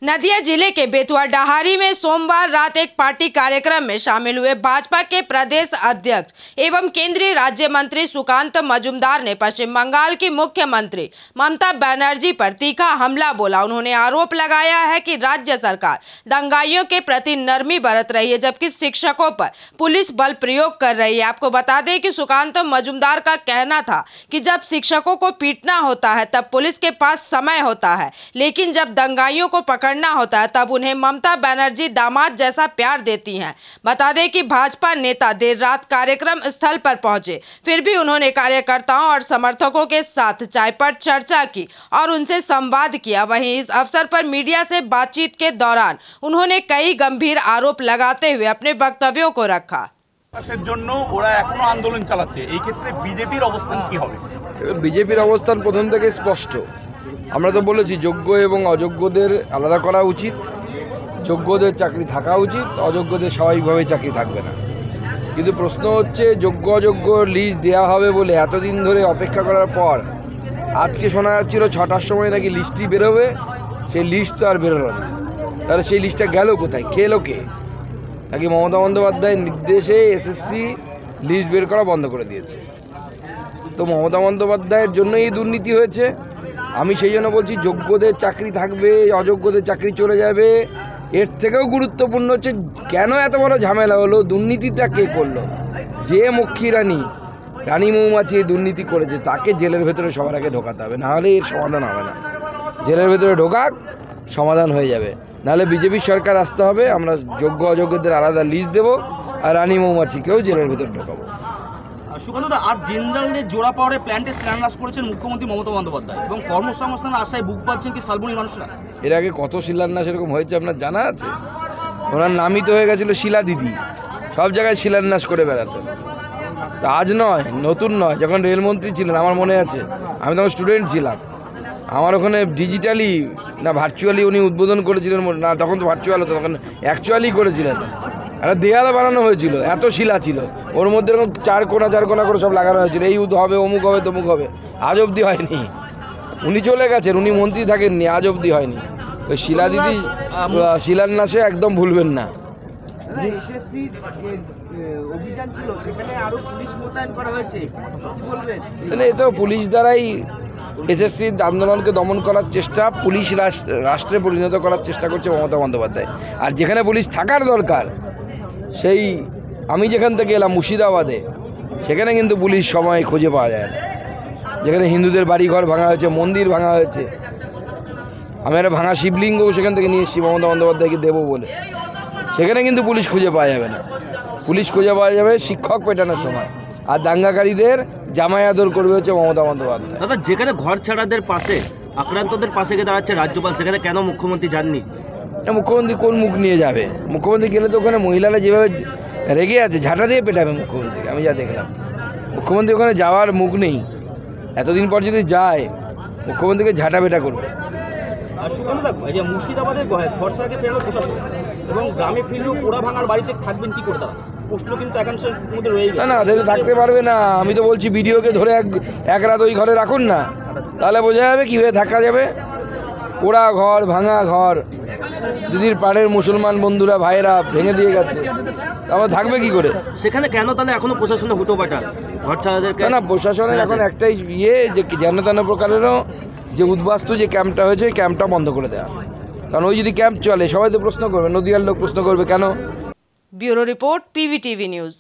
नदिया जिले के बेतुआ डहारी में सोमवार रात एक पार्टी कार्यक्रम में शामिल हुए भाजपा के प्रदेश अध्यक्ष एवं केंद्रीय राज्य मंत्री सुकांत मजूमदार ने पश्चिम बंगाल की मुख्यमंत्री ममता बनर्जी पर तीखा हमला बोला। उन्होंने आरोप लगाया है कि राज्य सरकार दंगाइयों के प्रति नरमी बरत रही है, जबकि शिक्षकों पर पुलिस बल प्रयोग कर रही है। आपको बता दें कि सुकांत मजूमदार का कहना था कि जब शिक्षकों को पीटना होता है तब पुलिस के पास समय होता है, लेकिन जब दंगाइयों को पकड़ना होता है तब उन्हें ममता बनर्जी दामाद जैसा प्यार देती हैं। बता दें कि भाजपा नेता देर रात कार्यक्रम स्थल पर पहुंचे, फिर भी उन्होंने कार्यकर्ताओं और समर्थकों के साथ चाय पर चर्चा की और उनसे संवाद किया। वहीं इस अवसर पर मीडिया से बातचीत के दौरान उन्होंने कई गंभीर आरोप लगाते हुए अपने वक्तव्यों को रखा। आंदोलन চালাচ্ছে এই ক্ষেত্রে বিজেপির অবস্থান কি হবে? বিজেপির অবস্থান প্রথম থেকে স্পষ্ট। আমরা তো বলেছি যোগ্য এবং অযোগ্যদের আলাদা করা উচিত, যোগ্যদের চাকরি থাকা উচিত, অযোগ্যদের স্বাভাবিকভাবে চাকরি থাকবে না। কিন্তু প্রশ্ন হচ্ছে যোগ্য অযোগ্য লিস্ট দেওয়া হবে বলে এতদিন ধরে অপেক্ষা করার পর আজকে শোনা যাচ্ছিল 6টার সময় নাকি লিস্টটি বেরোবে, সেই লিস্ট তো আর বেরোলো না। তাহলে সেই লিস্টটা গেল কোথায়, খেলো কে? নাকি মমতা বন্দ্যোপাধ্যায়ের নির্দেশে এসএসসি লিস্ট বের করা বন্ধ করে দিয়েছে? তো মমতা বন্দ্যোপাধ্যায়ের জন্যই এই দুর্নীতি হয়েছে। আমি সেই জন্য বলছি যোগ্যদের চাকরি থাকবে, অযোগ্যদের চাকরি চলে যাবে। এর থেকেও গুরুত্বপূর্ণ হচ্ছে কেন এত বড় ঝামেলা হলো, দুর্নীতিটা কে করলো? যে মক্ষী রানী মৌমাছি এই দুর্নীতি করেছে তাকে জেলের ভেতরে সবার আগে ঢোকাতে হবে, নাহলে এর সমাধান হবে না। জেলের ভেতরে ঢোকাক, সমাধান হয়ে যাবে। নাহলে বিজেপির সরকার আসতে হবে, আমরা যোগ্য অযোগ্যদের আলাদা লিস্ট দেবো আর রানী মৌমাছিকেও জেলের ভেতরে ঢোকাবো। সুকান্তদা, আজ জিন্দালদের জোড়া পাওয়ারে প্ল্যান্টে শিলান্যাস করেছেন মুখ্যমন্ত্রী মমতা বন্দ্যোপাধ্যায় এবং কর্মসংস্থানের আশায় বুক বাঁধছেন কি শালবনির মানুষরা? এর আগে কত শিলান্যাস এরকম হয়েছে আপনার জানা আছে? ওনার নামই তো হয়ে গেছিলো শিলা দিদি, সব জায়গায় শিলান্যাস করে বেড়াতেন। তা আজ নয়, নতুন নয়, যখন রেলমন্ত্রী ছিলেন আমার মনে আছে, আমি তখন স্টুডেন্ট ছিলাম, আমার ওখানে ডিজিটালি না ভার্চুয়ালি উনি উদ্বোধন করেছিলেন না, তখন তো ভার্চুয়াল হতো, তখন অ্যাকচুয়ালি করেছিলেন। একটা দেয়াল বানানো হয়েছিল, এত শিলা ছিল, ওর মধ্যে এরকম চার কোনা করে সব লাগানো হয়েছিল, এই হবে, অমুক হবে, তমুক হবে। আজ অবধি হয়নি। উনি চলে গেছেন, উনি মন্ত্রী থাকেননি, আজ অবধি হয়নি। ওই শিলা দিদি শিলান্যাসে একদম ভুলবেন না। এতো পুলিশ দ্বারাই এসএসসির আন্দোলনকে দমন করার চেষ্টা, পুলিশ রাষ্ট্রে পরিণত করার চেষ্টা করছে মমতা বন্দ্যোপাধ্যায়। আর যেখানে পুলিশ থাকার দরকার, সেই আমি যেখান থেকে এলাম মুর্শিদাবাদে, সেখানে কিন্তু পুলিশ সময় খুঁজে পাওয়া যায় না। যেখানে হিন্দুদের বাড়িঘর ভাঙা হয়েছে, মন্দির ভাঙা হয়েছে, আমি একটা ভাঙা শিবলিঙ্গও সেখান থেকে নিয়ে এসেছি মমতা বন্দ্যোপাধ্যায়কে দেবো বলে, সেখানে কিন্তু পুলিশ খুঁজে পাওয়া যাবে না। পুলিশ খুঁজে পাওয়া যাবে শিক্ষক পেটানোর সময়, আর দাঙ্গাকারীদের জামাই আদর করবে হচ্ছে মমতা বন্দ্যোপাধ্যায়। দাদা, যেখানে ঘর ছাড়াদের পাশে আক্রান্তদের পাশে গিয়ে দাঁড়াচ্ছে রাজ্যপাল, সেখানে কেন মুখ্যমন্ত্রী যাননি? মুখ্যমন্ত্রী কোন মুখ নিয়ে যাবে? মুখ্যমন্ত্রী গেলে তো ওখানে মহিলারা যেভাবে রেগে আছে ঝাঁটা দিয়ে পেটাবে মুখ্যমন্ত্রীকে, আমি যা দেখলাম। মুখ্যমন্ত্রী ওখানে যাওয়ার মুখ নেই, এতদিন পর যদি যায় মুখ্যমন্ত্রীকে ঝাঁটা পেটা করবে। আর সুকান্ত, এই যে মুর্শিদাবাদের ঘরসাকে ফেরালো প্রশাসন এবং গ্রামে ফিরলেও পোড়া ভাঙার বাড়িতে থাকবেন কি করে? তারা প্রশ্ন কিন্তু একাংশের মধ্যে রয়ে গেছে। না, থাকতে পারবে না। আমি তো বলছি ভিডিওকে ধরে এক রাত ওই ঘরে রাখুন না, তাহলে বোঝা যাবে কীভাবে থাকা যাবে। পোড়া ঘর, ভাঙা ঘর, দিদির পাড়ের মুসলমান বন্ধুরা ভাইয়েরা ভেঙে দিয়ে গেছে, তারপর থাকবে কি করে? সেখানে কেন তাহলে এখনো প্রশাসনের হুটো পাঠান ঘর ছাড়াদেরকে? না, প্রশাসনের এখন একটাই যে যেন তেন প্রকারেরও যে উদ্বাস্তু যে ক্যাম্পটা হয়েছে, ক্যাম্পটা বন্ধ করে দেওয়া। কারণ ওই যদি ক্যাম্প চলে সবাই তো প্রশ্ন করবে, নদীয়ার লোক প্রশ্ন করবে কেন। Bureau report, PVTV news.